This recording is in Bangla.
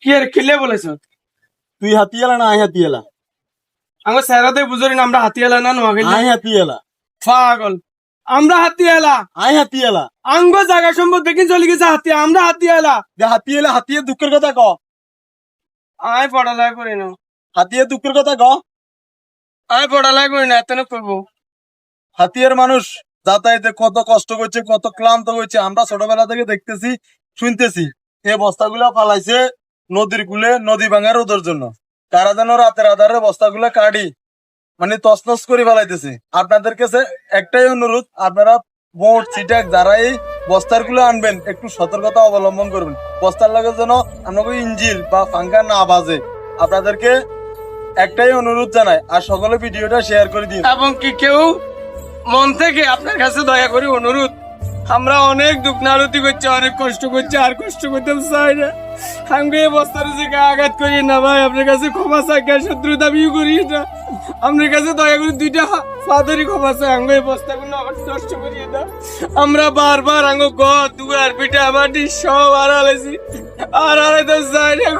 কি আর খেলে বলেছ? তুই হাতিয়ালা না আই হাতিয়ালা? আমার স্যারাতে বুঝরি না আমরা হাতিয়ালা না নোয়াখালী। আই হাতিয়ালা। পাগল, আমরা হাতিয়ালা। আই হাতিয়ালা। আঙ্গ জায়গা সম্পদ দেখে চলে গেছে হাতিয়া, আমরা হাতিয়ালা। হাতিয়ালা হাতিয়ে দুঃখের কথা ক। আয় পড়ালেখা করি না, হাতিয়ে দুঃখের কথা ক। আয় পড়ালেখা করি না, এত করবো। হাতিয়ার মানুষ যাতায়াতে কত কষ্ট করছে, কত ক্লান্ত হয়েছে, আমরা ছোটবেলা থেকে দেখতেছি, শুনতেছি। এই বস্তাগুলা ফালাইছে নদীর কূলে, নদী ভাঙার রোদের জন্য। তারা যেন রাতের আধারে বস্তাগুলা কাটি মানে তছনছ করে ফেলাইতেছে। আপনাদের কাছে একটাই অনুরোধ, আপনারা বোট সিটাক যারা এই বস্তার গুলো আনবেন একটু সতর্কতা অবলম্বন করবেন। বস্তার লাগে যেন আপনাকে ইঞ্জিল বা ফাঙ্কা না বাজে। আপনাদেরকে একটাই অনুরোধ জানাই, আর সকলে ভিডিওটা শেয়ার করে দিন। এবং কি কেউ মন থেকে আপনার কাছে দয়া করে অনুরোধ, আমরা অনেক দুঃখ নারতি করছি, অনেক কষ্ট করছি, আর কষ্ট করতে চাই না। আমি এই বস্তার দিকে আঘাত করি না ভাই, আপনার কাছে ক্ষমা চাই, শত্রু দাবি করি না। আপনার কাছে দয়া করে দুইটা ফাদারি ক্ষমা চাই, আমি এই বস্তাগুলো নষ্ট করিয়ে না। আমরা বারবার আঙ্গ ঘর দুয়ার পিঠা মাটি সব হারালেছি, আর হারাইতে চাই না।